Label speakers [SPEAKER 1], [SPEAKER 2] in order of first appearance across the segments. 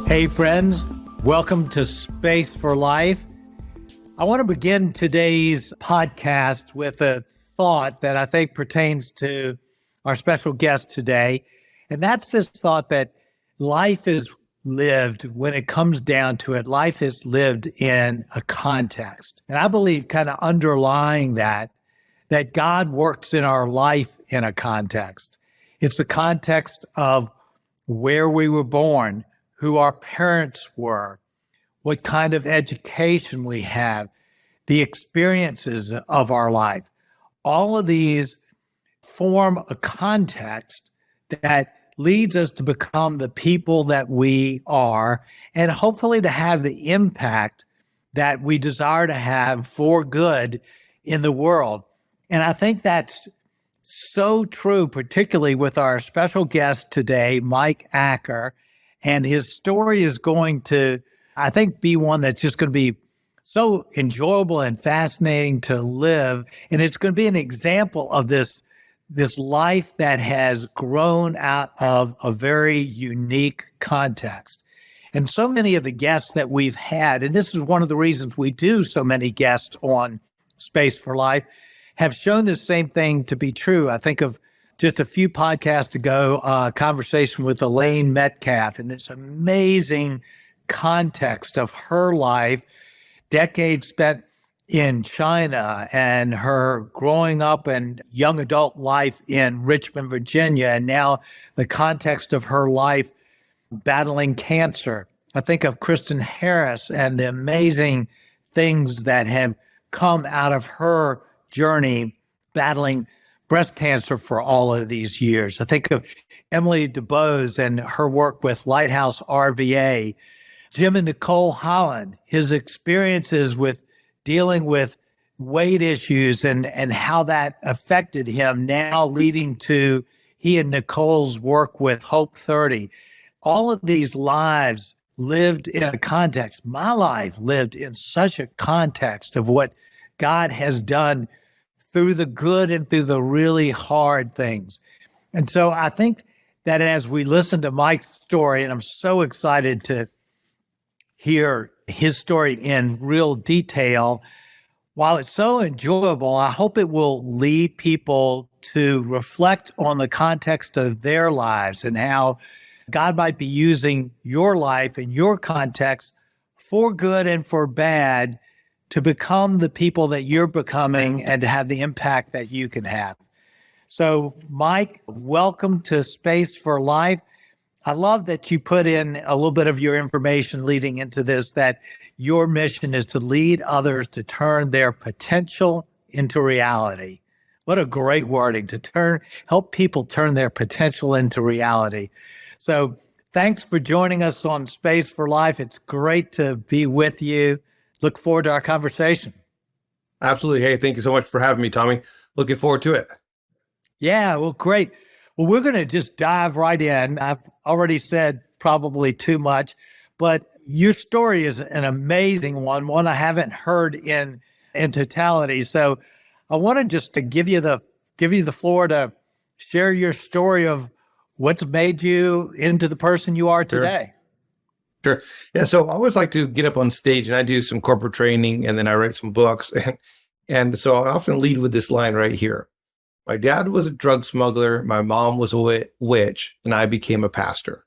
[SPEAKER 1] Hey friends, welcome to Space for Life. I want to begin today's podcast with a thought that I think pertains to our special guest today. And that's this thought that life is lived, when it comes down to it, life is lived in a context. And I believe kind of underlying that God works in our life in a context. It's the context of where we were born, who our parents were, what kind of education we have, the experiences of our life. All of these form a context that leads us to become the people that we are, and hopefully to have the impact that we desire to have for good in the world. And I think that's so true, particularly with our special guest today, Mike Acker. And his story is going to, I think, be one that's just going to be so enjoyable and fascinating to live. And it's going to be an example of this life that has grown out of a very unique context. And so many of the guests that we've had, and this is one of the reasons we do so many guests on Space for Life, have shown the same thing to be true. I think of just a few podcasts ago, a conversation with Elaine Metcalf, and this amazing context of her life, decades spent in China, and her growing up and young adult life in Richmond, Virginia, and now the context of her life battling cancer. I think of Kristen Harris and the amazing things that have come out of her journey battling breast cancer for all of these years. I think of Emily DuBose and her work with Lighthouse RVA, Jim and Nicole Holland, his experiences with dealing with weight issues and how that affected him, now leading to he and Nicole's work with Hope 30. All of these lives lived in a context. My life lived in such a context of what God has done through the good and through the really hard things. And so I think that as we listen to Mike's story, and I'm so excited to hear his story in real detail, while it's so enjoyable, I hope it will lead people to reflect on the context of their lives and how God might be using your life and your context for good and for bad to become the people that you're becoming and to have the impact that you can have. So, Mike, welcome to Space for Life. I love that you put in a little bit of your information leading into this, that your mission is to lead others to turn their potential into reality. What a great wording, to help people turn their potential into reality. So thanks for joining us on Space for Life. It's great to be with you. Look forward to our conversation.
[SPEAKER 2] Absolutely. Hey, thank you so much for having me, Tommy. Looking forward to it.
[SPEAKER 1] Yeah, well, great. Well, we're going to just dive right in. I've already said probably too much, but your story is an amazing one I haven't heard in totality. So I wanted just to give you the floor to share your story of what's made you into the person you are today.
[SPEAKER 2] Sure. Yeah. So I always like to get up on stage and I do some corporate training and then I write some books. And so I often lead with this line right here. My dad was a drug smuggler. My mom was a witch and I became a pastor.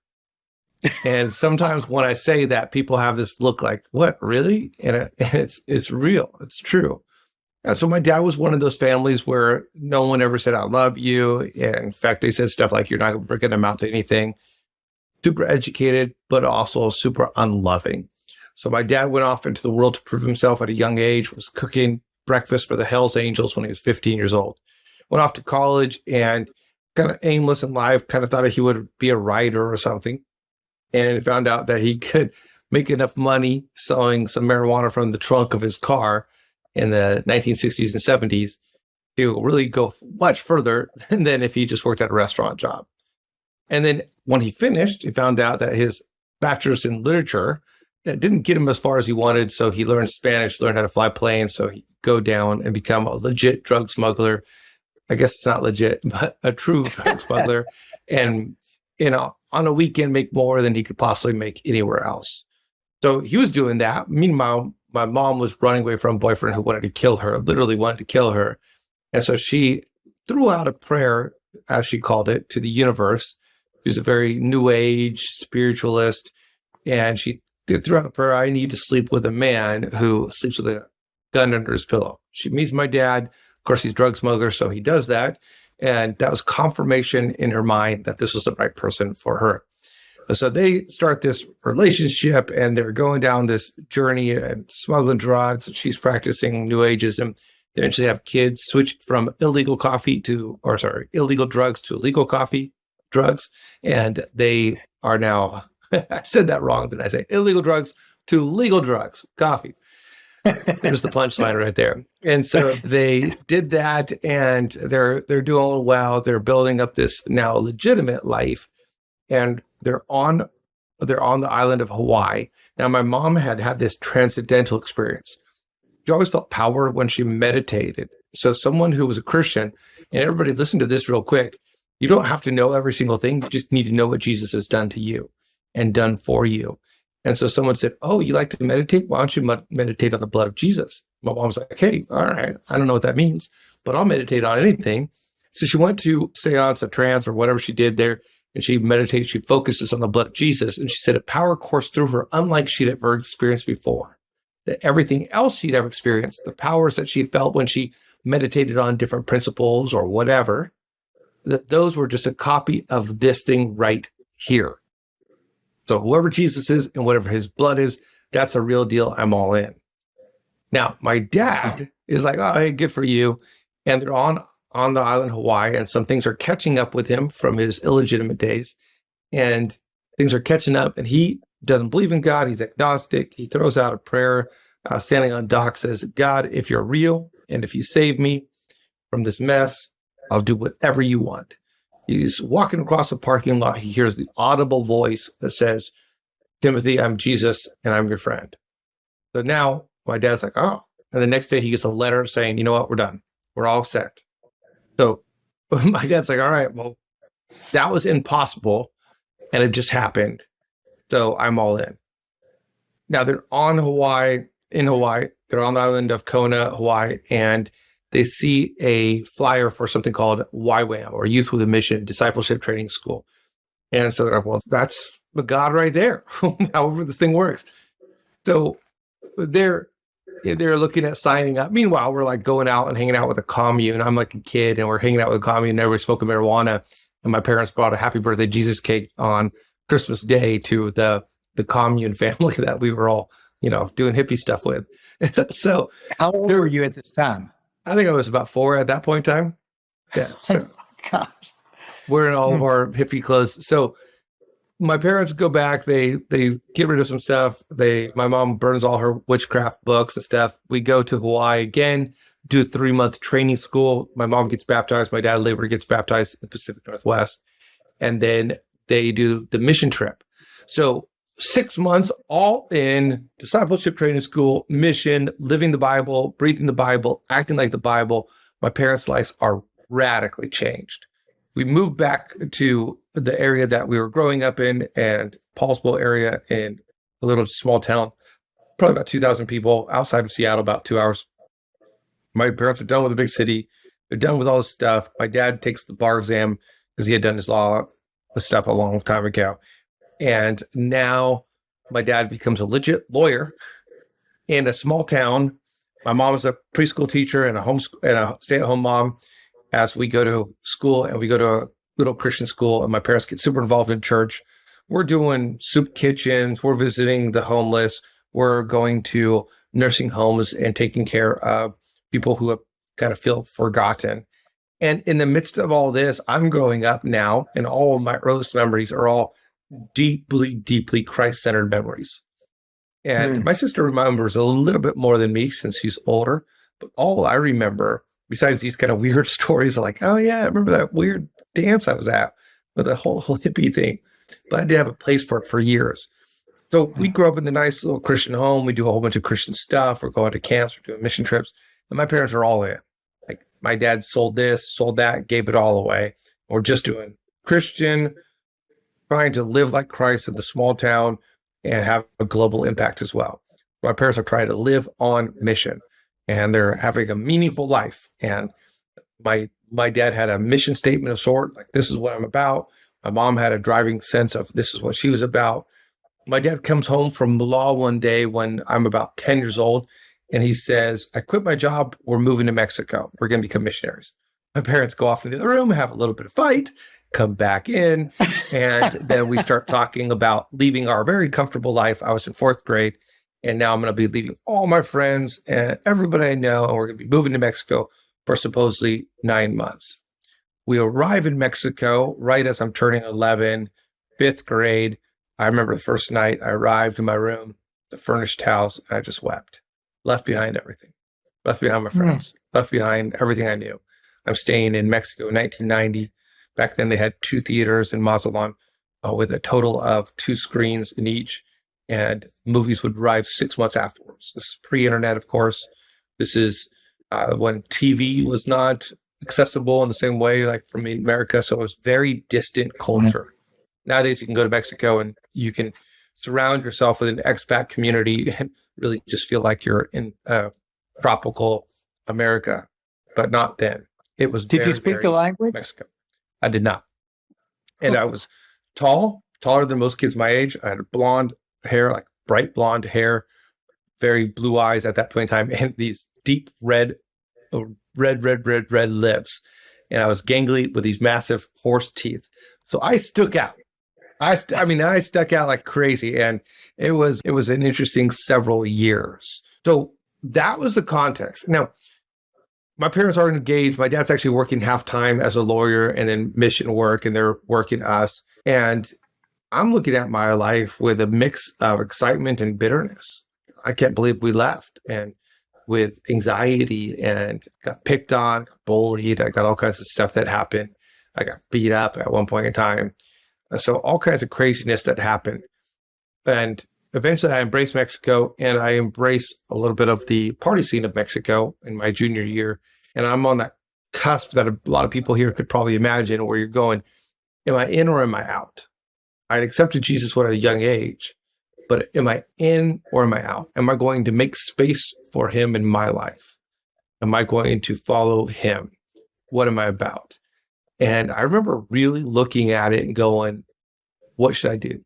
[SPEAKER 2] And sometimes when I say that, people have this look like, what, really? And it's real. It's true. And so my dad was one of those families where no one ever said, I love you. And in fact, they said stuff like, you're not going to amount to anything. Super educated, but also super unloving. So my dad went off into the world to prove himself at a young age, was cooking breakfast for the Hells Angels when he was 15 years old. Went off to college and kind of aimless in life, kind of thought he would be a writer or something. And found out that he could make enough money selling some marijuana from the trunk of his car in the 1960s and 70s to really go much further than if he just worked at a restaurant job. And then when he finished, he found out that his bachelor's in literature didn't get him as far as he wanted. So he learned Spanish, learned how to fly planes. So he could go down and become a legit drug smuggler. I guess it's not legit, but a true drug smuggler. And on a weekend make more than he could possibly make anywhere else. So he was doing that. Meanwhile, my mom was running away from a boyfriend who wanted to kill her, literally wanted to kill her. And so she threw out a prayer, as she called it, to the universe. She's a very new age spiritualist. And she threw out a prayer, I need to sleep with a man who sleeps with a gun under his pillow. She meets my dad. Of course, he's a drug smuggler, so he does that. And that was confirmation in her mind that this was the right person for her. So they start this relationship and they're going down this journey and smuggling drugs. She's practicing New Ageism. They eventually have kids, switch from illegal drugs to illegal drugs. And they are now, I said that wrong, did I say? Illegal drugs to legal drugs, coffee. There's the punchline right there. And so they did that and they're doing well. They're building up this now legitimate life. And they're on the island of Hawaii. Now, my mom had this transcendental experience. She always felt power when she meditated. So someone who was a Christian, and everybody listen to this real quick, you don't have to know every single thing. You just need to know what Jesus has done to you and done for you. And so someone said, oh, you like to meditate? Why don't you meditate on the blood of Jesus? My mom's like, hey, all right, I don't know what that means, but I'll meditate on anything. So she went to seance, a trance, or whatever she did there, and she meditated, she focuses on the blood of Jesus. And she said a power coursed through her unlike she'd ever experienced before. That everything else she'd ever experienced, the powers that she felt when she meditated on different principles or whatever, that those were just a copy of this thing right here. So whoever Jesus is and whatever his blood is, that's a real deal. I'm all in. Now, my dad is like, oh, hey, good for you. And they're on the island Hawaii, and some things are catching up with him from his illegitimate days. And things are catching up, and he doesn't believe in God. He's agnostic. He throws out a prayer, standing on dock, says, God, if you're real, and if you save me from this mess, I'll do whatever you want. He's walking across the parking lot. He hears the audible voice that says, Timothy, I'm Jesus, and I'm your friend. So now my dad's like, oh. And the next day he gets a letter saying, you know what, we're done. We're all set. So my dad's like, all right, well, that was impossible. And it just happened. So I'm all in. Now they're on Hawaii, they're on the island of Kona, Hawaii, and they see a flyer for something called YWAM, or Youth with a Mission Discipleship Training School. And so they're like, well, that's the God right there, however this thing works. So they're looking at signing up. Meanwhile, we're like going out and hanging out with a commune. I'm like a kid and we're hanging out with a commune and everybody's smoking marijuana. And my parents brought a happy birthday Jesus cake on Christmas Day to the commune family that we were all, doing hippie stuff with. So
[SPEAKER 1] how old were you at this time?
[SPEAKER 2] I think I was about 4 at that point in time. Yeah. So
[SPEAKER 1] Gosh.
[SPEAKER 2] We're in all of our hippie clothes. So my parents go back, they get rid of some stuff. My mom burns all her witchcraft books and stuff. We go to Hawaii again, do a 3-month training school. My mom gets baptized. My dad later gets baptized in the Pacific Northwest. And then they do the mission trip. So 6 months all in discipleship training school, mission, living the Bible, breathing the Bible, acting like the Bible. My parents' lives are radically changed. We moved back to the area that we were growing up in, and Paulsville area, in a little small town, probably about 2,000 people outside of Seattle, about 2 hours. My parents are done with the big city. They're done with all this stuff. My dad takes the bar exam because he had done his law stuff a long time ago. And now my dad becomes a legit lawyer in a small town. My mom is a preschool teacher and a stay-at-home mom. As we go to school, and we go to a little Christian school, and my parents get super involved in church. We're doing soup kitchens. We're visiting the homeless. We're going to nursing homes and taking care of people who have kind of feel forgotten. And in the midst of all this, I'm growing up now, and all of my earliest memories are all deeply, deeply Christ-centered memories. And my sister remembers a little bit more than me since she's older, but all I remember, besides these kind of weird stories, are like, oh yeah, I remember that weird dance I was at with the whole hippie thing, but I didn't have a place for it for years. So we grew up in the nice little Christian home. We do a whole bunch of Christian stuff. We're going to camps, we're doing mission trips, and my parents are all in. Like, my dad sold this, sold that, gave it all away. We're just doing Christian, trying to live like Christ in the small town and have a global impact as well. My parents are trying to live on mission, and they're having a meaningful life. And my dad had a mission statement of sort, like, this is what I'm about. My mom had a driving sense of this is what she was about. My dad comes home from law one day when I'm about 10 years old, and he says, I quit my job. We're moving to Mexico. We're going to become missionaries. My parents go off in the other room, have a little bit of fight, come back in, and then we start talking about leaving our very comfortable life. I was in fourth grade, and now I'm going to be leaving all my friends and everybody I know, and we're going to be moving to Mexico for supposedly 9 months. We arrive in Mexico right as I'm turning 11, fifth grade. I remember the first night I arrived in my room, the furnished house, and I just wept. Left behind everything. Left behind my friends. Left behind everything I knew. I'm staying in Mexico in 1990. Back then they had 2 theaters in Mazatlan with a total of 2 screens in each, and movies would arrive 6 months afterwards. This is pre-internet, of course. This is when TV was not accessible in the same way like from America, so it was very distant culture. Nowadays, you can go to Mexico and you can surround yourself with an expat community and really just feel like you're in tropical America, but not then. It was.
[SPEAKER 1] Did you speak the language?
[SPEAKER 2] Mexico. I did not. And I was taller than most kids my age. I had blonde hair, like bright blonde hair, very blue eyes at that point in time, and these deep red lips. And I was gangly with these massive horse teeth. So I stuck out. I stuck out like crazy, and it was an interesting several years. So that was the context. Now, my parents are engaged. My dad's actually working half-time as a lawyer and then mission work, and they're working us. And I'm looking at my life with a mix of excitement and bitterness. I can't believe we left, and with anxiety, and got picked on, got bullied. I got all kinds of stuff that happened. I got beat up at one point in time. So all kinds of craziness that happened. And eventually I embraced Mexico, and I embraced a little bit of the party scene of Mexico in my junior year. And I'm on that cusp that a lot of people here could probably imagine, where you're going, am I in or am I out? I'd accepted Jesus at a young age, but am I in or am I out? Am I going to make space for him in my life? Am I going to follow him? What am I about? And I remember really looking at it and going, what should I do?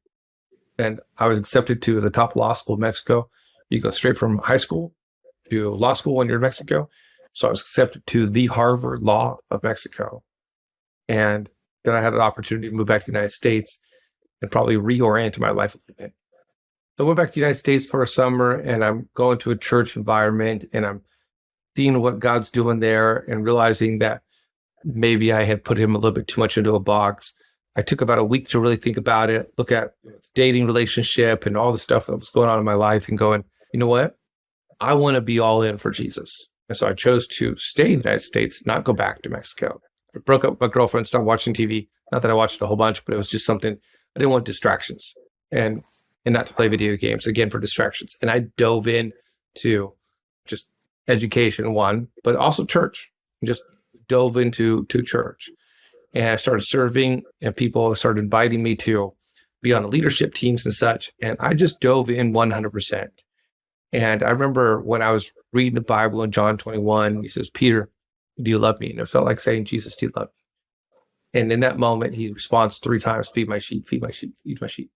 [SPEAKER 2] And I was accepted to the top law school in Mexico. You go straight from high school to law school when you're in Mexico. So I was accepted to the Harvard Law of Mexico. And then I had an opportunity to move back to the United States and probably reorient my life a little bit. So I went back to the United States for a summer, and I'm going to a church environment, and I'm seeing what God's doing there and realizing that maybe I had put him a little bit too much into a box. I took about a week to really think about it, look at the dating relationship and all the stuff that was going on in my life, and going, you know what? I want to be all in for Jesus. And so I chose to stay in the United States, not go back to Mexico. I broke up with my girlfriend, stopped watching TV. Not that I watched a whole bunch, but it was just something, I didn't want distractions and not to play video games, again, for distractions. And I dove in to just education, one, but also church, and just dove into church. And I started serving, and people started inviting me to be on the leadership teams and such. And I just dove in 100%. And I remember when I was reading the Bible in John 21, he says, Peter, do you love me? And it felt like saying, Jesus, do you love me? And in that moment, he responds 3 times, feed my sheep, feed my sheep, feed my sheep,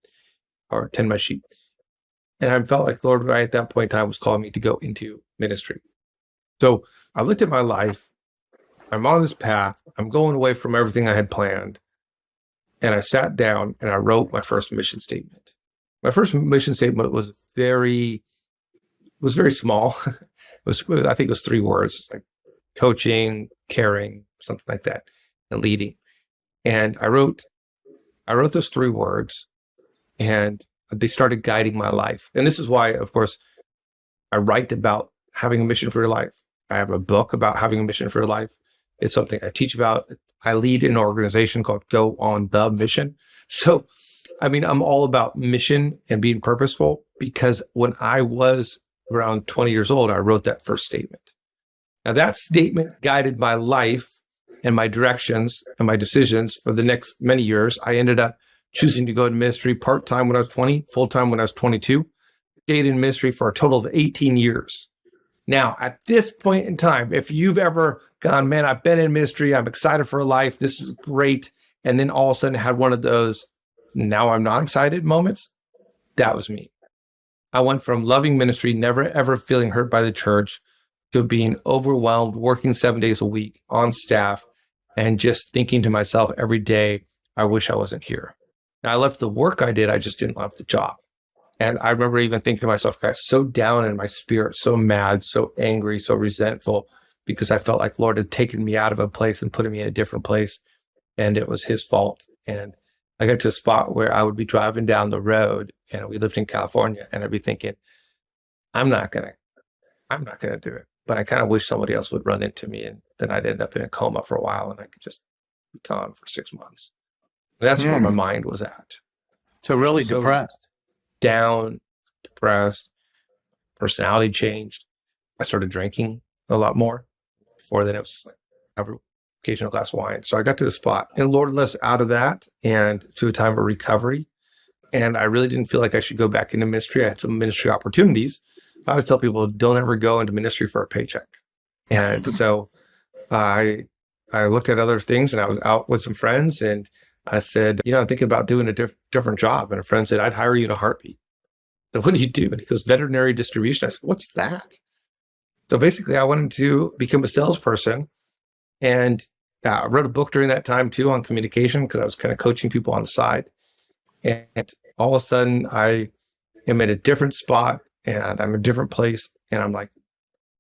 [SPEAKER 2] or tend my sheep. And I felt like the Lord right at that point in time was calling me to go into ministry. So I looked at my life. I'm on this path. I'm going away from everything I had planned. And I sat down and I wrote my first mission statement. My first mission statement was very small. I think it was 3 words. It's like coaching, caring, something like that, and leading. And I wrote those 3 words, and they started guiding my life. And this is why, of course, I write about having a mission for your life. I have a book about having a mission for your life. It's something I teach about. I lead an organization called Go On The Mission. So, I'm all about mission and being purposeful, because when I was around 20 years old, I wrote that first statement. Now, that statement guided my life and my directions and my decisions for the next many years. I ended up choosing to go in ministry part-time when I was 20, full-time when I was 22. Stayed in ministry for a total of 18 years. Now, at this point in time, if you've ever gone, man, I've been in ministry, I'm excited for life, this is great, and then all of a sudden had one of those, now I'm not excited moments, that was me. I went from loving ministry, never ever feeling hurt by the church, to being overwhelmed, working 7 days a week on staff, and just thinking to myself every day, I wish I wasn't here. Now, I left the work I did, I just didn't love the job. And I remember even thinking to myself, I got so down in my spirit, so mad, so angry, so resentful, because I felt like Lord had taken me out of a place and put me in a different place, and it was his fault. And I got to a spot where I would be driving down the road, and we lived in California, and I'd be thinking, I'm not gonna do it. But I kind of wish somebody else would run into me, and then I'd end up in a coma for a while, and I could just be gone for 6 months. And that's where my mind was at.
[SPEAKER 1] So really depressed.
[SPEAKER 2] Down, depressed, personality changed. I started drinking a lot more. Before then, it was just like every occasional glass of wine. So I got to the spot, and Lord led us out of that and to a time of recovery. And I really didn't feel like I should go back into ministry. I had some ministry opportunities. I always tell people, don't ever go into ministry for a paycheck. And so I looked at other things, and I was out with some friends, and I said, I'm thinking about doing a different job. And a friend said, I'd hire you in a heartbeat. So what do you do? And he goes, veterinary distribution. I said, what's that? So basically, I wanted to become a salesperson, and I wrote a book during that time too on communication, because I was kind of coaching people on the side. And all of a sudden, I am at a different spot, and I'm in a different place. And I'm like,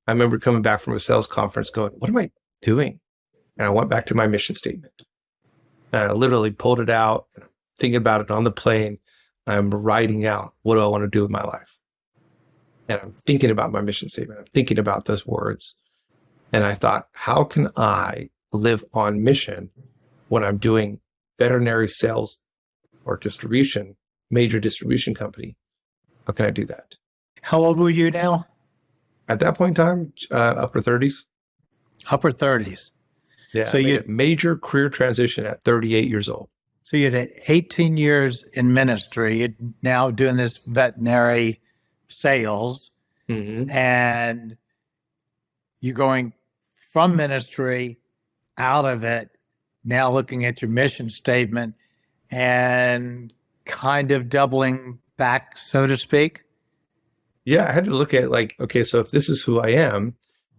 [SPEAKER 2] I remember coming back from a sales conference going, what am I doing? And I went back to my mission statement. And I literally pulled it out, and I'm thinking about it on the plane. I'm writing out, what do I want to do with my life? And I'm thinking about my mission statement. I'm thinking about those words. And I thought, how can I live on mission when I'm doing veterinary sales or distribution, major distribution company? How can I do that?
[SPEAKER 1] How old were you now?
[SPEAKER 2] At that point in time, upper 30s.
[SPEAKER 1] Upper 30s.
[SPEAKER 2] Yeah,
[SPEAKER 1] so
[SPEAKER 2] I
[SPEAKER 1] you
[SPEAKER 2] made a major career transition at 38 years old.
[SPEAKER 1] So you had 18 years in ministry. You're now doing this veterinary sales, and you're going from ministry out of it, now looking at your mission statement and kind of doubling back, so to speak.
[SPEAKER 2] Yeah, I had to look at like, okay, so if this is who I am,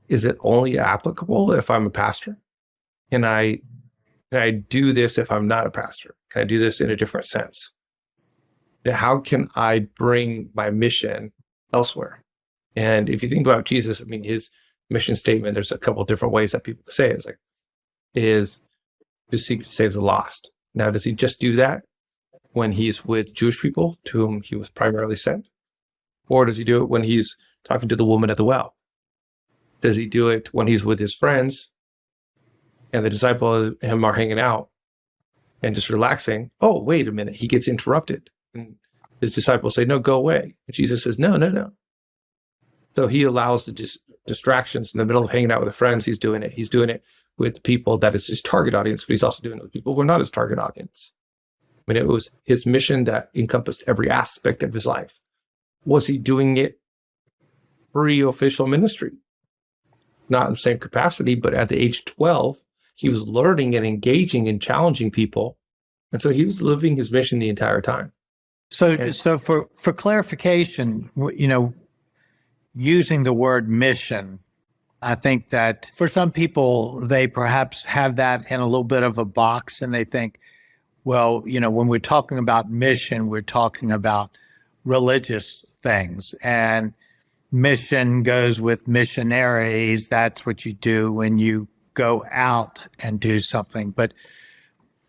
[SPEAKER 2] is it only applicable if I'm a pastor? Can I do this if I'm not a pastor? Can I do this in a different sense? How can I bring my mission elsewhere? And if you think about Jesus, I mean, his mission statement, there's a couple of different ways that people say it. It's like, is to seek to save the lost. Now, does he just do that when he's with Jewish people to whom he was primarily sent? Or does he do it when he's talking to the woman at the well? Does he do it when he's with his friends and the disciple and him are hanging out and just relaxing? Oh, wait a minute. He gets interrupted. And his disciples say, no, go away. And Jesus says, no. So he allows the distractions in the middle of hanging out with the friends. He's doing it. He's doing it with people that is his target audience, but he's also doing it with people who are not his target audience. I mean, it was his mission that encompassed every aspect of his life. Was he doing it pre-official ministry? Not in the same capacity, but at the age 12, he was learning and engaging and challenging people. And so he was living his mission the entire time.
[SPEAKER 1] So for clarification, using the word mission, I think that for some people, they perhaps have that in a little bit of a box, and they think, well, when we're talking about mission, we're talking about religious things, and mission goes with missionaries. That's what you do when you go out and do something. But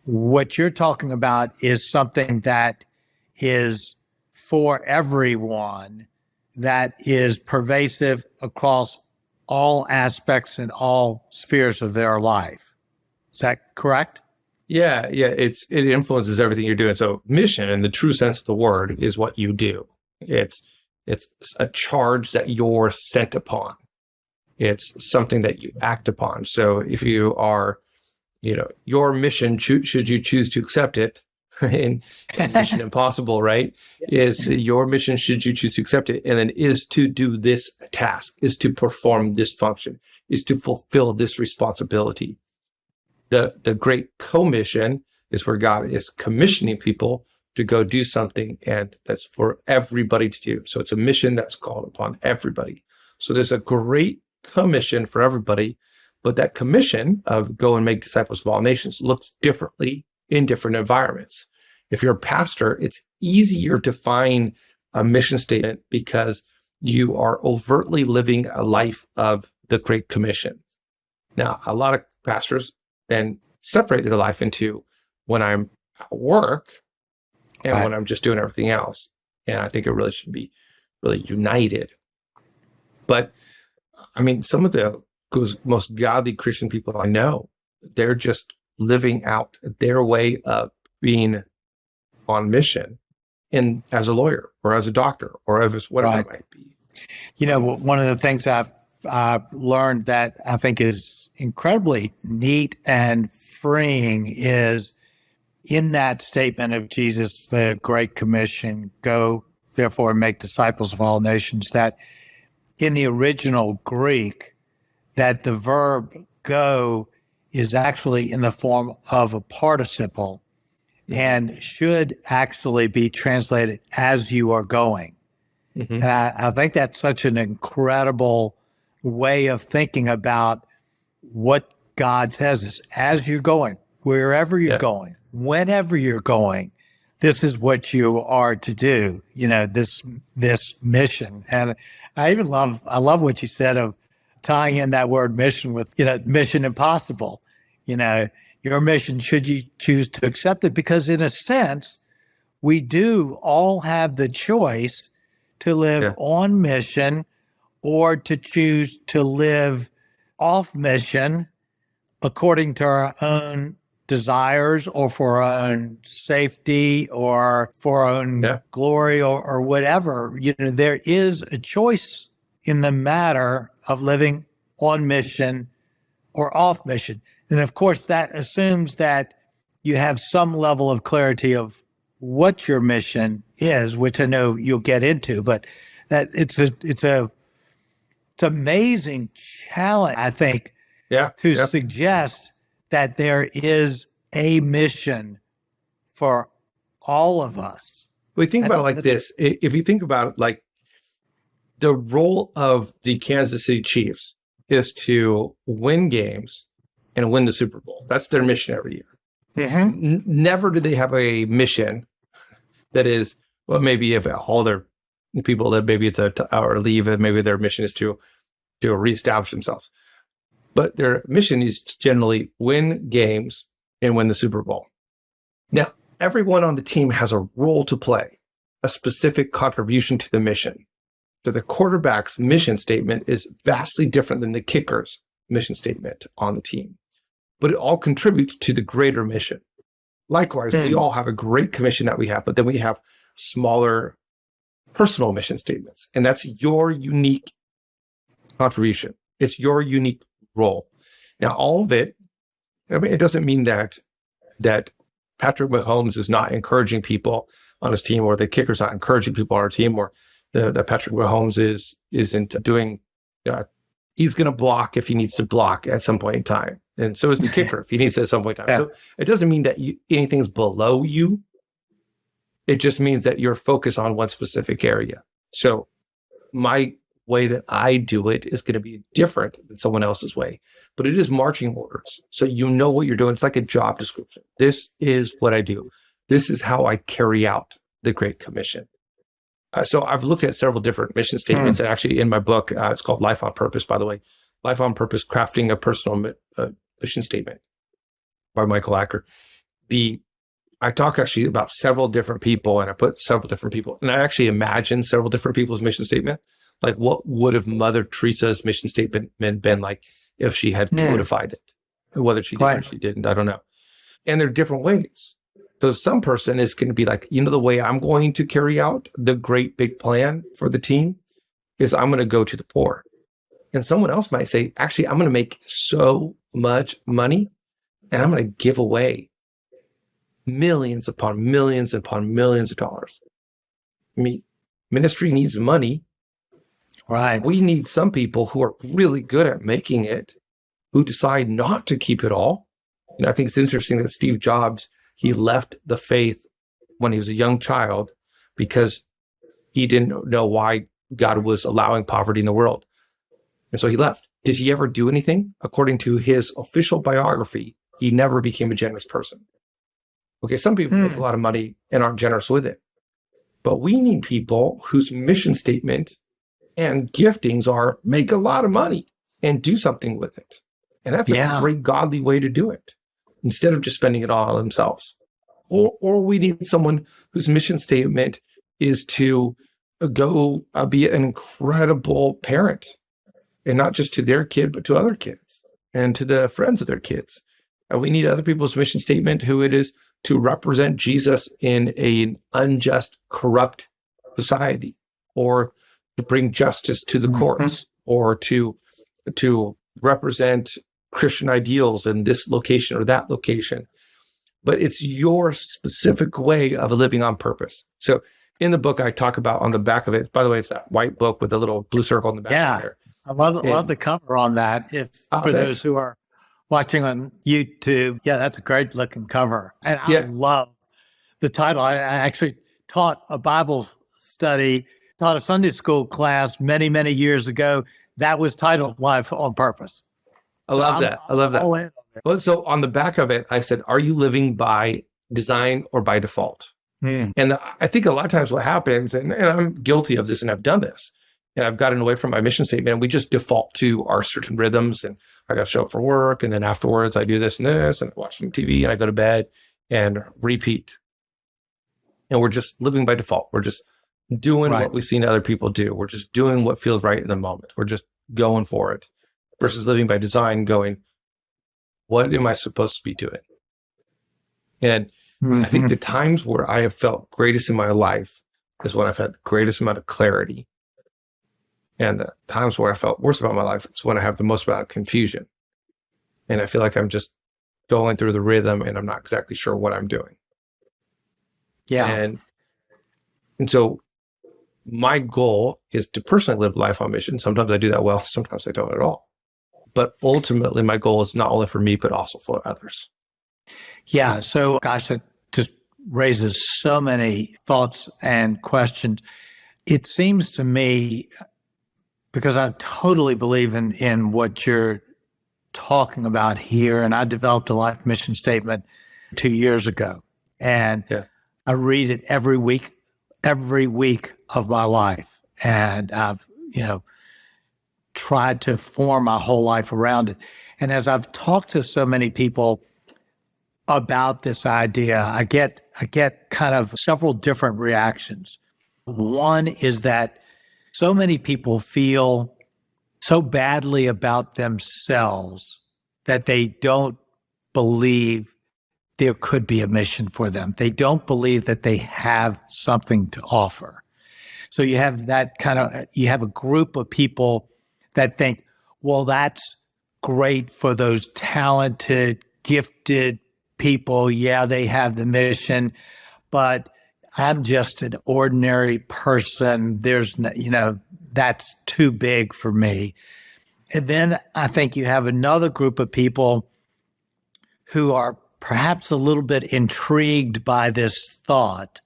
[SPEAKER 1] what you're talking about is something that is for everyone, that is pervasive across all aspects and all spheres of their life. Is that correct?
[SPEAKER 2] Yeah. It influences everything you're doing. So mission, in the true sense of the word, is what you do. It's a charge that you're sent upon. It's something that you act upon. So if you are, your mission, should you choose to accept it, in Mission Impossible, right? Is your mission, should you choose to accept it, and then is to do this task, is to perform this function, is to fulfill this responsibility. The great commission is where God is commissioning people to go do something, and that's for everybody to do. So it's a mission that's called upon everybody. So there's a great commission for everybody, but that commission of go and make disciples of all nations looks differently in different environments. If you're a pastor, it's easier to find a mission statement because you are overtly living a life of the Great Commission. Now, a lot of pastors then separate their life into when I'm at work and when I'm just doing everything else. And I think it really should be really united. But I mean, some of the most godly Christian people I know, they're just living out their way of being on mission as a lawyer or as a doctor or as whatever it might be.
[SPEAKER 1] You know, one of the things I've learned that I think is incredibly neat and freeing is in that statement of Jesus, the Great Commission, go therefore make disciples of all nations, that in the original Greek, that the verb go is actually in the form of a participle and should actually be translated as you are going. Mm-hmm. And I think that's such an incredible way of thinking about what God says is as you're going, wherever you're going, whenever you're going, this is what you are to do, you know, this mission. And I love what you said of tying in that word mission with, you know, Mission Impossible. You know, your mission, should you choose to accept it? Because in a sense, we do all have the choice to live on mission or to choose to live off mission according to our own desires or for our own safety or for our own glory or whatever. You know, there is a choice in the matter of living on mission or off mission. And of course, that assumes that you have some level of clarity of what your mission is, which I know you'll get into, but that it's amazing challenge, I think, to suggest that there is a mission for all of us.
[SPEAKER 2] We think about it like this. If you think about it, like the role of the Kansas City Chiefs is to win games and win the Super Bowl. That's their mission every year. Mm-hmm. Never do they have a mission that is, well, maybe if all their people that maybe it's or leave, and maybe their mission is to reestablish themselves. But their mission is to generally win games and win the Super Bowl. Now, everyone on the team has a role to play, a specific contribution to the mission. So the quarterback's mission statement is vastly different than the kicker's mission statement on the team, but it all contributes to the greater mission. Likewise, we all have a great commission that we have, but then we have smaller personal mission statements, and that's your unique contribution. It's your unique role. Now, all of it, I mean, it doesn't mean that Patrick Mahomes is not encouraging people on his team, or the kicker's not encouraging people on our team, or that Patrick Mahomes isn't doing, he's going to block if he needs to block at some point in time. And so is the kicker if he needs to at some point in time. So it doesn't mean that anything's below you. It just means that you're focused on one specific area. So my way that I do it is going to be different than someone else's way, but it is marching orders. So you know what you're doing. It's like a job description. This is what I do. This is how I carry out the Great Commission. So I've looked at several different mission statements, and actually in my book, it's called Life on Purpose, by the way, Life on Purpose, Crafting a Personal Mission Statement by Michael Acker. I talk actually about several different people, and I put several different people, and I actually imagine several different people's mission statement. Like, what would have Mother Teresa's mission statement been like if she had codified it? Whether she did or she didn't, I don't know. And there are different ways. So some person is going to be like, the way I'm going to carry out the great big plan for the team is I'm going to go to the poor. And someone else might say, actually, I'm going to make so much money and I'm going to give away millions upon millions upon millions of dollars. I mean, ministry needs money.
[SPEAKER 1] Right.
[SPEAKER 2] We need some people who are really good at making it, who decide not to keep it all. And I think it's interesting that Steve Jobs, he left the faith when he was a young child because he didn't know why God was allowing poverty in the world. And so he left. Did he ever do anything? According to his official biography, he never became a generous person. Okay, some people make a lot of money and aren't generous with it. But we need people whose mission statement and giftings are make a lot of money and do something with it. And that's a great godly way to do it, instead of just spending it all on themselves. Or we need someone whose mission statement is to go be an incredible parent, and not just to their kid, but to other kids and to the friends of their kids. And we need other people's mission statement who it is to represent Jesus in an unjust, corrupt society, or to bring justice to the courts, or to represent Christian ideals in this location or that location. But it's your specific way of living on purpose. So in the book, I talk about on the back of it, by the way, it's that white book with the little blue circle in the back.
[SPEAKER 1] Yeah,
[SPEAKER 2] there.
[SPEAKER 1] I love the cover on that. For those who are watching on YouTube, that's a great looking cover. And I love the title. I actually taught a Bible study, taught a Sunday school class many, many years ago. That was titled Life on Purpose.
[SPEAKER 2] I love that. Well, so on the back of it, I said, are you living by design or by default? And I think a lot of times what happens, and I'm guilty of this and I've done this, and I've gotten away from my mission statement, and we just default to our certain rhythms, and I got to show up for work, and then afterwards I do this and this, and I watch some TV, and I go to bed and repeat. And we're just living by default. We're just doing what we've seen other people do. We're just doing what feels right in the moment. We're just going for it, versus living by design, going, what am I supposed to be doing? And I think the times where I have felt greatest in my life is when I've had the greatest amount of clarity. And the times where I felt worst about my life is when I have the most amount of confusion. And I feel like I'm just going through the rhythm and I'm not exactly sure what I'm doing. Yeah. And so my goal is to personally live life on mission. Sometimes I do that well, sometimes I don't at all. But ultimately, my goal is not only for me, but also for others.
[SPEAKER 1] Yeah. So, gosh, that just raises so many thoughts and questions. It seems to me, because I totally believe in what you're talking about here, and I developed a life mission statement 2 years ago, and I read it every week of my life, and I've tried to form my whole life around it. And as I've talked to so many people about this idea, I get kind of several different reactions. One is that so many people feel so badly about themselves that they don't believe there could be a mission for them. They don't believe that they have something to offer. So you have you have a group of people that think, well, that's great for those talented, gifted people. Yeah, they have the mission, but I'm just an ordinary person. There's that's too big for me. And then I think you have another group of people who are perhaps a little bit intrigued by this thought,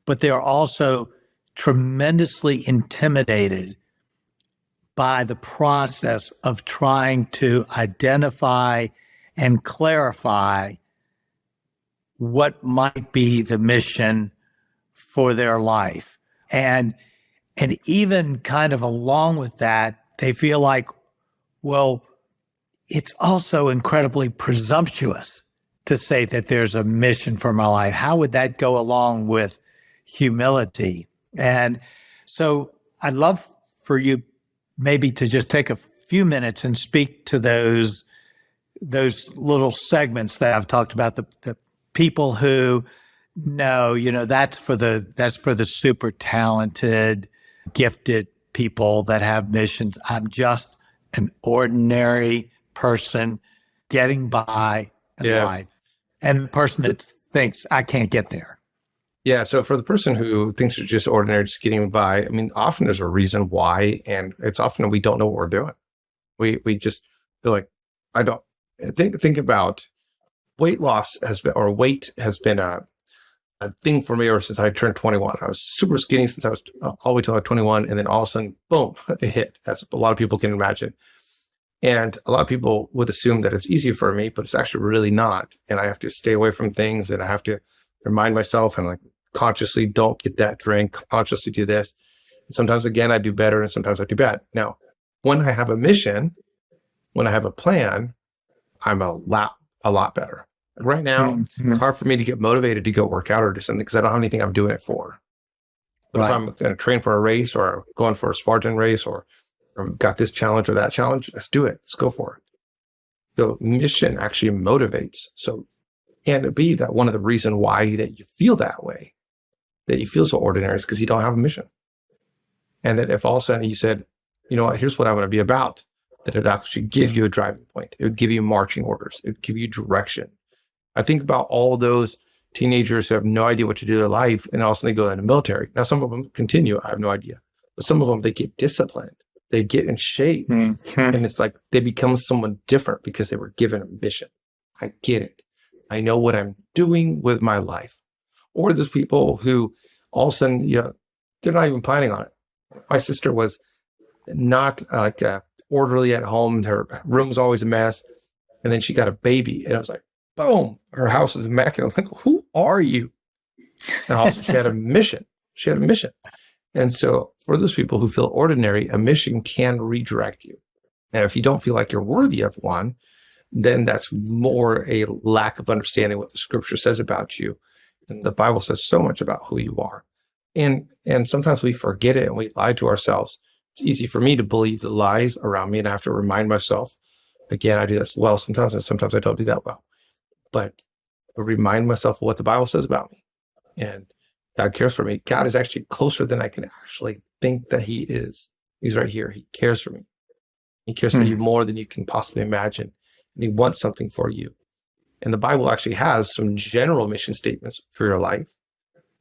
[SPEAKER 1] but they're also tremendously intimidated by the process of trying to identify and clarify what might be the mission for their life. And even kind of along with that, they feel like, well, it's also incredibly presumptuous to say that there's a mission for my life. How would that go along with humility? And so I'd love for you maybe to just take a few minutes and speak to those little segments that I've talked about, the people who know, that's for the super talented, gifted people that have missions. I'm just an ordinary person getting by in life. And the person that's thinks I can't get there.
[SPEAKER 2] Yeah. So for the person who thinks it's just ordinary, just getting by, I mean, often there's a reason why, and it's often we don't know what we're doing. We just feel like, I don't think about weight loss weight has been a thing for me ever since I turned 21. I was super skinny since I was all the way till I was 21. And then all of a sudden, boom, it hit, as a lot of people can imagine. And a lot of people would assume that it's easy for me, but it's actually really not. And I have to stay away from things, and I have to remind myself and like consciously don't get that drink, consciously do this. And sometimes, again, I do better and sometimes I do bad. Now, when I have a mission, when I have a plan, I'm a lot better. Right now, it's hard for me to get motivated to go work out or do something because I don't have anything I'm doing it for. But if I'm going to train for a race or going for a Spartan race or got this challenge or that challenge, let's do it. Let's go for it. The mission actually motivates. So can it be that one of the reasons why that you feel that way, that you feel so ordinary, is because you don't have a mission? And that if all of a sudden you said, you know what, here's what I want to be about, that it actually give you a driving point. It would give you marching orders. It would give you direction. I think about all those teenagers who have no idea what to do in their life, and also they go in the military. Now, some of them continue. I have no idea. But some of them, they get disciplined. They get in shape. And it's like they become someone different because they were given a mission. I get it. I know what I'm doing with my life. Or there's people who all of a sudden, they're not even planning on it. My sister was not like orderly at home. Her room was always a mess. And then she got a baby. And I was like, boom, her house is immaculate. I'm like, who are you? And also she had a mission. And so for those people who feel ordinary, a mission can redirect you. And if you don't feel like you're worthy of one, then that's more a lack of understanding what the scripture says about you. And the Bible says so much about who you are. And sometimes we forget it and we lie to ourselves. It's easy for me to believe the lies around me, and I have to remind myself. Again, I do this well sometimes, and sometimes I don't do that well. But I remind myself of what the Bible says about me. And God cares for me. God is actually closer than I can actually think that he is. He's right here. He cares for me. He cares for you more than you can possibly imagine. And he wants something for you. And the Bible actually has some general mission statements for your life.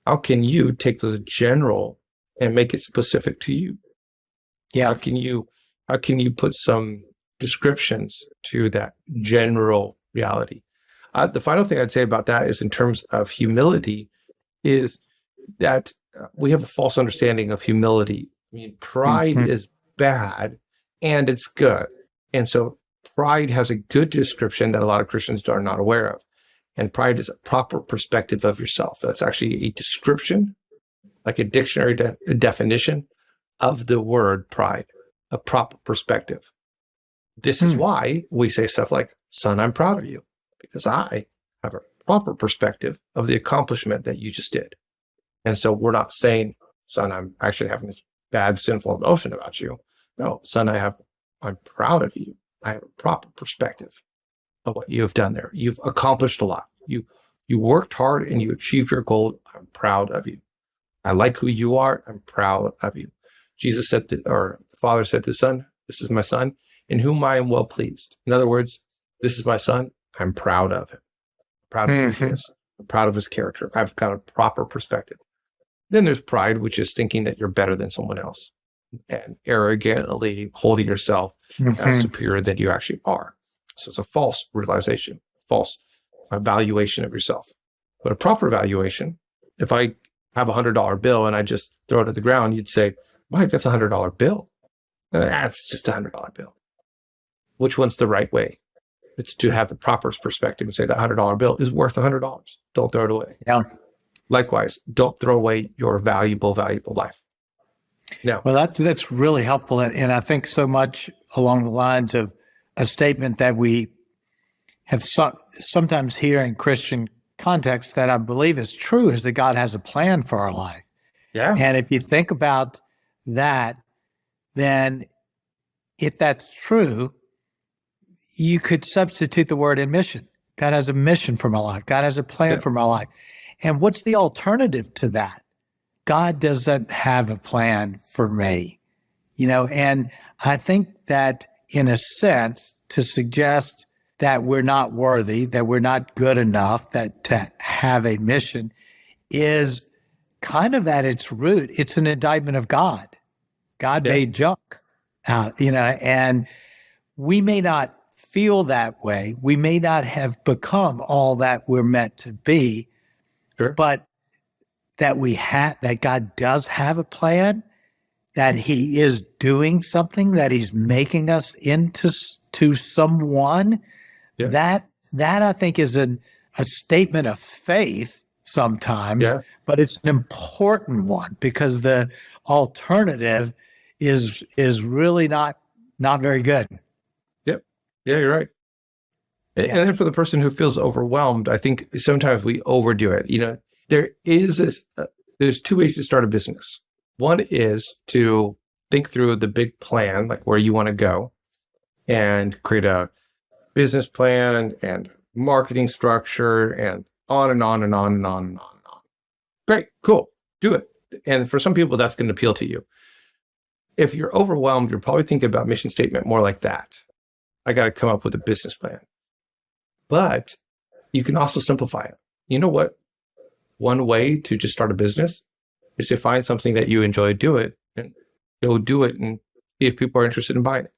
[SPEAKER 2] How can you take those general and make it specific to you?
[SPEAKER 1] Yeah.
[SPEAKER 2] How can you put some descriptions to that general reality? The final thing I'd say about that is in terms of humility is that we have a false understanding of humility. I mean, pride is bad and it's good. And so pride has a good description that a lot of Christians are not aware of. And pride is a proper perspective of yourself. That's actually a description, like a dictionary definition of the word pride, a proper perspective. This is why we say stuff like, son, I'm proud of you, because I have a proper perspective of the accomplishment that you just did. And so we're not saying, son, I'm actually having this bad, sinful emotion about you. No, son, I'm proud of you. I have a proper perspective of what you have done there. You've accomplished a lot. You worked hard and you achieved your goal. I'm proud of you. I like who you are. I'm proud of you. Jesus said, or the Father said to the Son, this is my Son, in whom I am well pleased. In other words, this is my Son. I'm proud of him. I'm proud of who he is. I'm proud of his character. I've got a proper perspective. Then there's pride, which is thinking that you're better than someone else and arrogantly holding yourself as superior than you actually are. So it's a false realization, false evaluation of yourself. But a proper evaluation, if I have $100 bill and I just throw it at the ground, you'd say, Mike, that's $100 bill. That's just $100 bill. Which one's the right way? It's to have the proper perspective and say that $100 bill is worth $100. Don't throw it away.
[SPEAKER 1] Yeah.
[SPEAKER 2] Likewise, don't throw away your valuable life. Now,
[SPEAKER 1] well, that's really helpful. And I think so much along the lines of a statement that we have sometimes hear in Christian context that I believe is true is that God has a plan for our life.
[SPEAKER 2] yeah.
[SPEAKER 1] And if you think about that, then if that's true, you could substitute the word in mission. God has a mission for my life. God has a plan for my life. And what's the alternative to that? God doesn't have a plan for me, and I think that in a sense to suggest that we're not worthy, that we're not good enough, that to have a mission is kind of at its root, it's an indictment of God. God made junk, and we may not feel that way. We may not have become all that we're meant to be,
[SPEAKER 2] Sure.
[SPEAKER 1] but that God does have a plan, that he is doing something, that he's making us into someone.
[SPEAKER 2] Yeah.
[SPEAKER 1] That I think is a statement of faith sometimes, but it's an important one because the alternative is really not very good.
[SPEAKER 2] Yep. Yeah, you're right. And then for the person who feels overwhelmed, I think sometimes we overdo it. There's two ways to start a business. One is to think through the big plan, like where you want to go, and create a business plan and marketing structure and on and on and on and on and on and on. Great, cool, do it. And for some people, that's going to appeal to you. If you're overwhelmed, you're probably thinking about mission statement more like that. I got to come up with a business plan. But you can also simplify it. You know what? One way to just start a business is to find something that you enjoy, do it, and go do it and see if people are interested in buying it.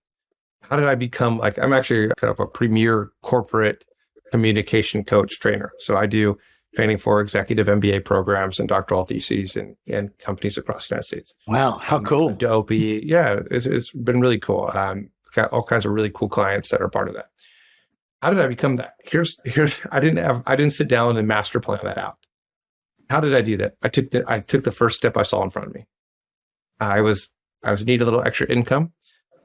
[SPEAKER 2] How did I become I'm actually kind of a premier corporate communication coach trainer. So I do training for executive MBA programs and doctoral theses in companies across the United States.
[SPEAKER 1] Wow, how cool.
[SPEAKER 2] Adobe. Yeah, it's been really cool. Got all kinds of really cool clients that are part of that. How did I become that? Here's I didn't sit down and master plan that out. How did I do that? I took the first step I saw in front of me. I was needing a little extra income,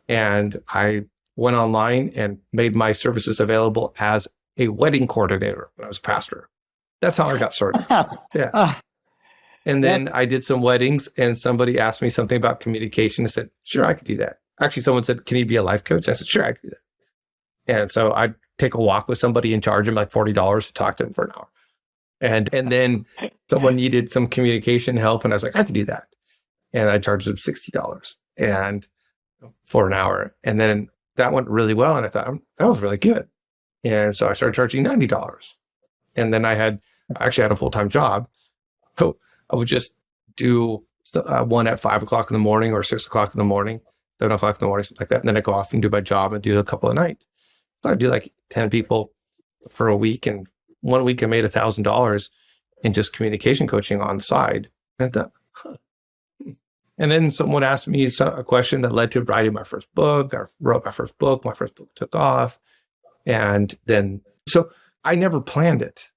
[SPEAKER 2] and I went online and made my services available as a wedding coordinator when I was a pastor. That's how I got started. Yeah. And then I did some weddings, and somebody asked me something about communication. I said, sure, I could do that. Actually, someone said, can you be a life coach? I said, sure, I could do that. And so I'd take a walk with somebody and charge them like $40 to talk to them for an hour. And then someone needed some communication help, and I was like, I could do that. And I charged them $60 and for an hour. And then that went really well. And I thought, that was really good. And so I started charging $90. And then I actually had a full-time job. So I would just do one at 5 o'clock in the morning or 6 o'clock in the morning, 7 o'clock in the morning, something like that. And then I go off and do my job and do a couple of nights. So I'd do like 10 people for a week. And one week I made $1,000 in just communication coaching on the side. And I thought, And then someone asked me a question that led to writing my first book. I wrote my first book. My first book took off. And then, so I never planned it.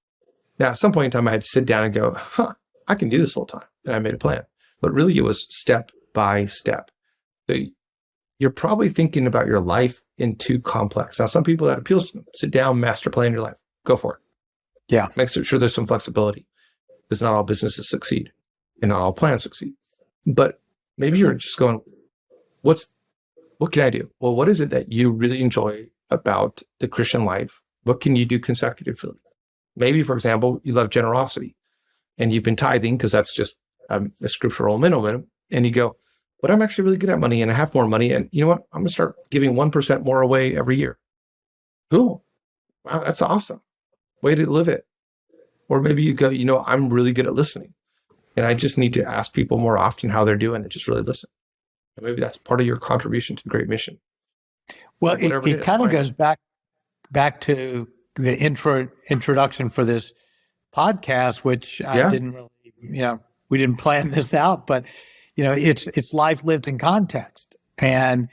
[SPEAKER 2] Now, at some point in time, I had to sit down and go, I can do this full time. And I made a plan. But really, it was step by step. So you're probably thinking about your life in too complex. Now, some people that appeals to them, sit down, master plan your life. Go for it.
[SPEAKER 1] Yeah.
[SPEAKER 2] Make sure there's some flexibility, because not all businesses succeed and not all plans succeed. But maybe you're just going, what can I do? Well, what is it that you really enjoy about the Christian life? What can you do consecutively? Maybe, for example, you love generosity and you've been tithing because that's just a scriptural minimum. And you go, but I'm actually really good at money and I have more money. And you know what? I'm going to start giving 1% more away every year. Cool. Wow, that's awesome. Way to live it. Or maybe you go, I'm really good at listening. And I just need to ask people more often how they're doing and just really listen. And maybe that's part of your contribution to the great mission.
[SPEAKER 1] Well, it kind of goes back to the introduction for this podcast, which I didn't really, we didn't plan this out, but it's life lived in context. And,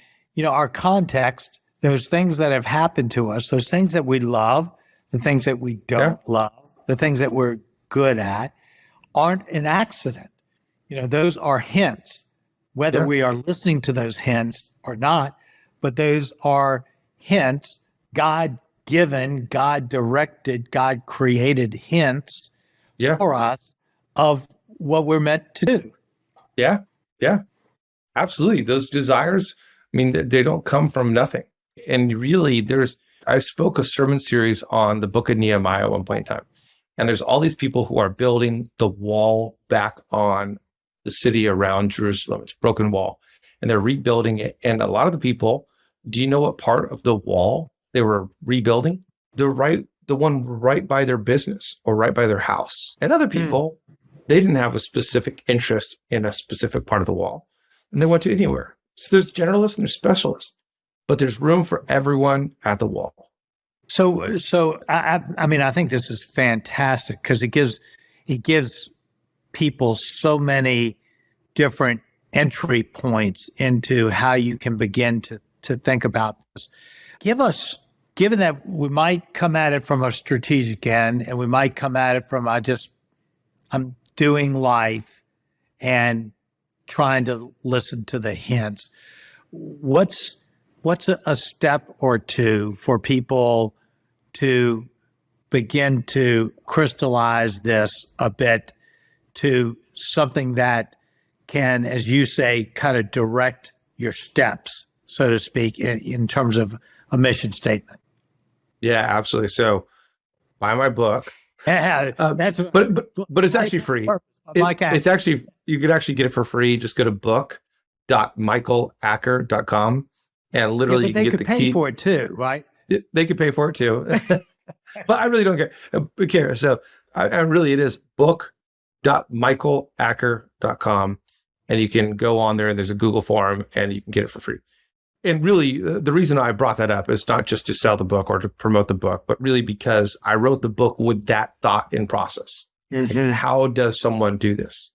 [SPEAKER 1] our context, those things that have happened to us, those things that we love, the things that we don't love, the things that we're good at, aren't an accident. Those are hints, whether we are listening to those hints or not, but those are hints, God-given, God-directed, God-created hints for us of what we're meant to do.
[SPEAKER 2] Yeah, absolutely. Those desires, they don't come from nothing. And really, I spoke a sermon series on the book of Nehemiah at one point in time. And there's all these people who are building the wall back on the city around Jerusalem. It's a broken wall. And they're rebuilding it. And a lot of the people, do you know what part of the wall they were rebuilding? the one right by their business or right by their house. And other people, they didn't have a specific interest in a specific part of the wall, and they went to anywhere. So there's generalists and there's specialists, but there's room for everyone at the wall.
[SPEAKER 1] So I mean, I think this is fantastic because it gives people so many different entry points into how you can begin to think about this. Given that we might come at it from a strategic end and we might come at it from I'm doing life and trying to listen to the hints. What's a step or two for people to begin to crystallize this a bit to something that can, as you say, kind of direct your steps, so to speak, in terms of a mission statement?
[SPEAKER 2] Yeah, absolutely. So buy my book.
[SPEAKER 1] Yeah,
[SPEAKER 2] but it's actually free. It's actually, you could actually get it for free. Just go to book.michaelacker.com and literally you can get the key.
[SPEAKER 1] They could pay for it too, right?
[SPEAKER 2] They could pay for it too. But I really don't care. So I really, it is book.michaelacker.com. And you can go on there and there's a Google form and you can get it for free. And really, the reason I brought that up is not just to sell the book or to promote the book, but really because I wrote the book with that thought in process.
[SPEAKER 1] Mm-hmm.
[SPEAKER 2] Like, how does someone do this?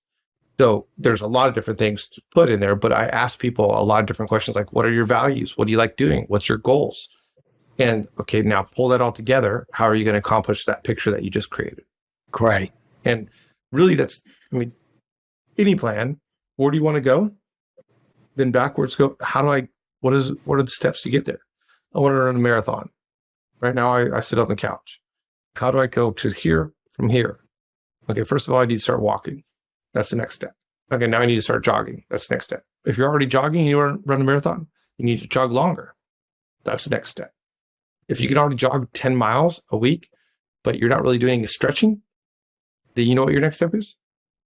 [SPEAKER 2] So there's a lot of different things to put in there, but I ask people a lot of different questions like, what are your values? What do you like doing? What's your goals? And okay, now pull that all together. How are you going to accomplish that picture that you just created?
[SPEAKER 1] Great.
[SPEAKER 2] And really any plan, where do you want to go? Then backwards go, what are the steps to get there? I want to run a marathon. Right now I sit on the couch. How do I go to here from here? Okay, first of all, I need to start walking. That's the next step. Okay, now I need to start jogging. That's the next step. If you're already jogging and you want to run a marathon, you need to jog longer. That's the next step. If you can already jog 10 miles a week, but you're not really doing any stretching, then you know what your next step is?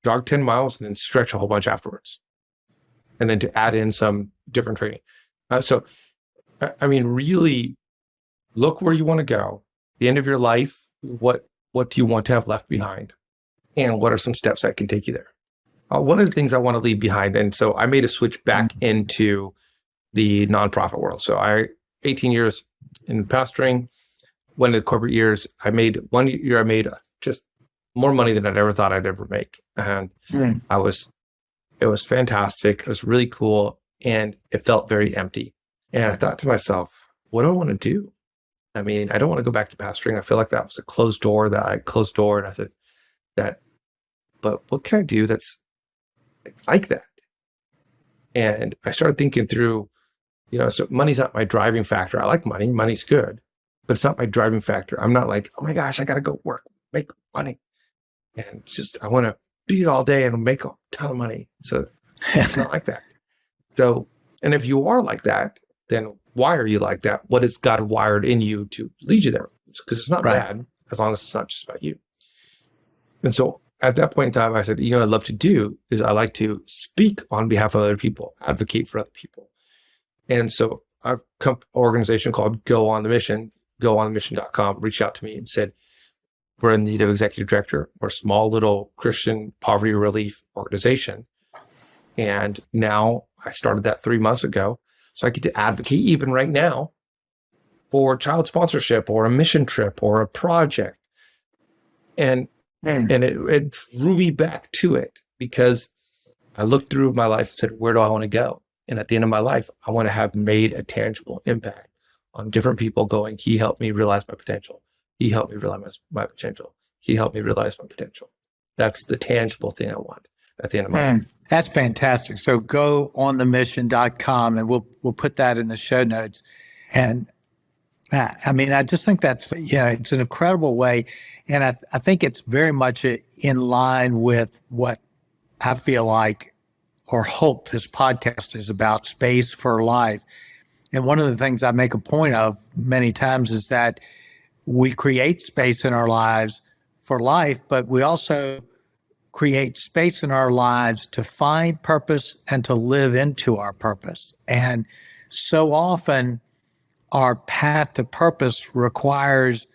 [SPEAKER 2] Jog 10 miles and then stretch a whole bunch afterwards. And then to add in some different training. Really look where you want to go. The end of your life, what do you want to have left behind? And what are some steps that can take you there? One of the things I want to leave behind, and so I made a switch back into the nonprofit world. So 18 years in pastoring, one of the corporate years, I made just more money than I'd ever thought I'd ever make. And it was fantastic. It was really cool. And it felt very empty. And I thought to myself, what do I want to do? I mean, I don't want to go back to pastoring. I feel like that was a closed door And I said but what can I do that's like that? And I started thinking through, so money's not my driving factor. I like money. Money's good, but it's not my driving factor. I'm not like, oh my gosh, I got to go work, make money. And I want to be all day and make a ton of money. So it's not like that. So, and if you are like that, then why are you like that? What has God wired in you to lead you there? Because it's not bad as long as it's not just about you. And so at that point in time, I said, what I'd love to do is I like to speak on behalf of other people, advocate for other people. And so a organization called Go on the Mission, goonthemission.com, reached out to me and said, we're in need of executive director. We're a small little Christian poverty relief organization. And now I started that 3 months ago. So I get to advocate even right now for child sponsorship or a mission trip or a project. And it drew me back to it because I looked through my life and said, where do I want to go? And at the end of my life, I want to have made a tangible impact on different people going, he helped me realize my potential. He helped me realize my potential. He helped me realize my potential. That's the tangible thing I want at the end of my life.
[SPEAKER 1] That's fantastic. So go on themission.com and we'll put that in the show notes. And I just think it's an incredible way. And I think it's very much in line with what I feel like or hope this podcast is about, space for life. And one of the things I make a point of many times is that we create space in our lives for life, but we also create space in our lives to find purpose and to live into our purpose. And so often our path to purpose requires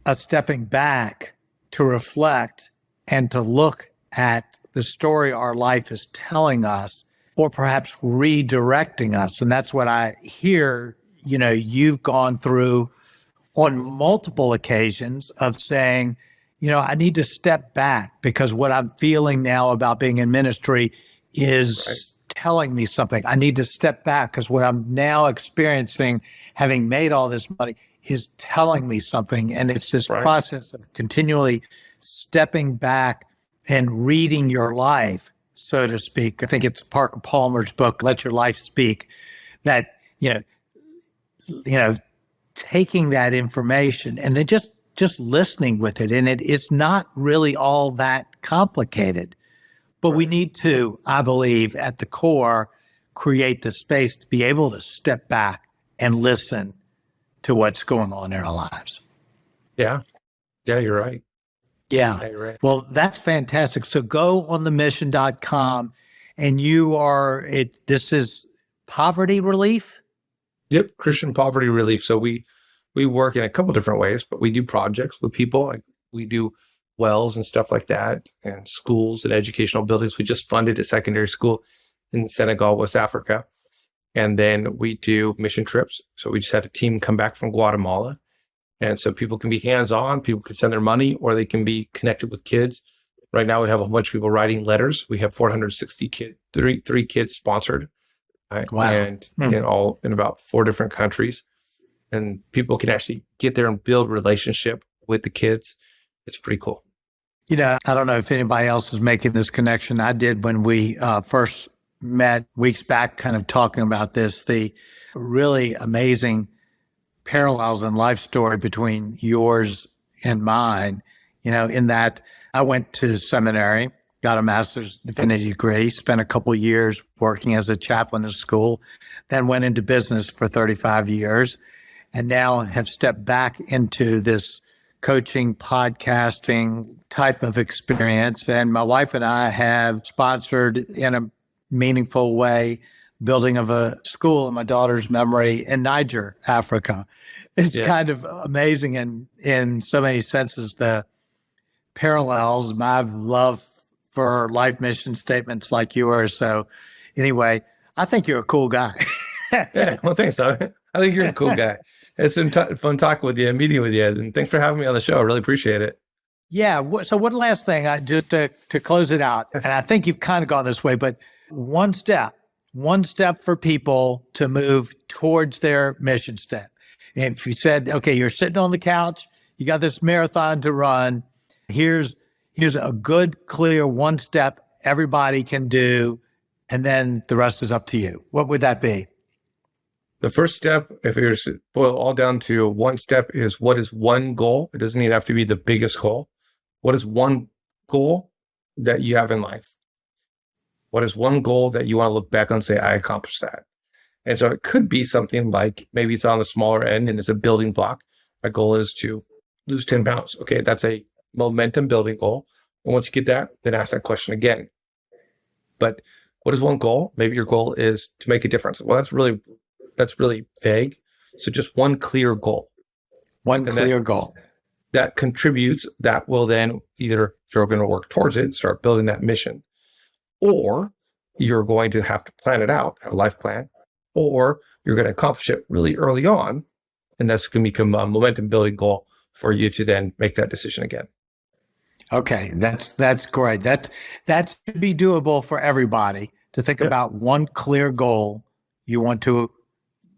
[SPEAKER 1] a stepping back to reflect and to look at the story our life is telling us, or perhaps redirecting us. And that's what I hear, you've gone through on multiple occasions of saying, I need to step back because what I'm feeling now about being in ministry is telling me something. I need to step back because what I'm now experiencing, having made all this money, is telling me something. And it's this process of continually stepping back and reading your life, so to speak. I think it's Parker Palmer's book, Let Your Life Speak, that, taking that information and then just listening with it. And it's not really all that complicated, but we need to, I believe, at the core, create the space to be able to step back and listen to what's going on in our lives.
[SPEAKER 2] Yeah. Yeah, you're right.
[SPEAKER 1] Yeah.
[SPEAKER 2] Yeah, you're right.
[SPEAKER 1] Well, that's fantastic. So go on themission.com and this is poverty relief?
[SPEAKER 2] Yep, Christian poverty relief. So we work in a couple different ways, but we do projects with people. Like we do wells and stuff like that, and schools and educational buildings. We just funded a secondary school in Senegal, West Africa. And then we do mission trips. So we just had a team come back from Guatemala. And so people can be hands-on, people can send their money, or they can be connected with kids. Right now we have a bunch of people writing letters. We have 460 kids, three kids sponsored.
[SPEAKER 1] Wow.
[SPEAKER 2] And in about 4 different countries. And people can actually get there and build relationship with the kids. It's pretty cool.
[SPEAKER 1] I don't know if anybody else is making this connection. I did when we first met weeks back, kind of talking about this, the really amazing parallels in life story between yours and mine, in that I went to seminary, got a master's divinity degree, spent a couple of years working as a chaplain at school, then went into business for 35 years, and now have stepped back into this coaching, podcasting type of experience. And my wife and I have sponsored in a meaningful way building of a school in my daughter's memory in Niger, Africa. It's kind of amazing in so many senses, the parallels, my love for life mission statements like yours. So anyway, I think you're a cool guy.
[SPEAKER 2] Yeah, well, thanks, Doug. I think you're a cool guy. It's been fun talking with you and meeting with you. And thanks for having me on the show. I really appreciate it.
[SPEAKER 1] Yeah. So one last thing, just to close it out, and I think you've kind of gone this way, but one step for people to move towards their mission step. And if you said, okay, you're sitting on the couch, you got this marathon to run, here's a good, clear one step everybody can do, and then the rest is up to you. What would that be?
[SPEAKER 2] The first step, if you were to boil all down to one step, is what is one goal? It doesn't even have to be the biggest goal. What is one goal that you have in life? What is one goal that you want to look back on and say, I accomplished that? And so it could be something like, maybe it's on the smaller end and it's a building block. My goal is to lose 10 pounds. Okay, that's a momentum building goal. And once you get that, then ask that question again. But what is one goal? Maybe your goal is to make a difference. Well, that's really vague. So just one clear goal.
[SPEAKER 1] One clear goal.
[SPEAKER 2] That contributes, that will then either you're going to work towards it, start building that mission, or you're going to have to plan it out, have a life plan, or you're going to accomplish it really early on. And that's going to become a momentum building goal for you to then make that decision again.
[SPEAKER 1] Okay, that's great. That should be doable for everybody to think about one clear goal you want to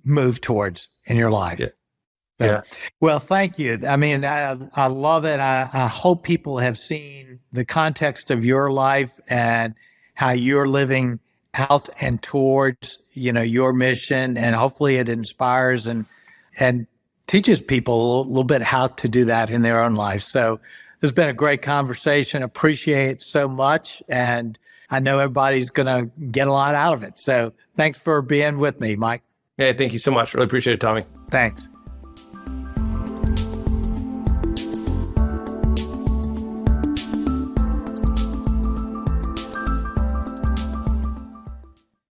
[SPEAKER 1] move towards in your life.
[SPEAKER 2] Yeah.
[SPEAKER 1] Well, thank you. I mean, I love it. I hope people have seen the context of your life and how you're living out and towards, your mission, and hopefully it inspires and teaches people a little bit how to do that in their own life. So it's been a great conversation. Appreciate it so much. And I know everybody's going to get a lot out of it. So thanks for being with me, Mike.
[SPEAKER 2] Hey, thank you so much. Really appreciate it, Tommy.
[SPEAKER 1] Thanks.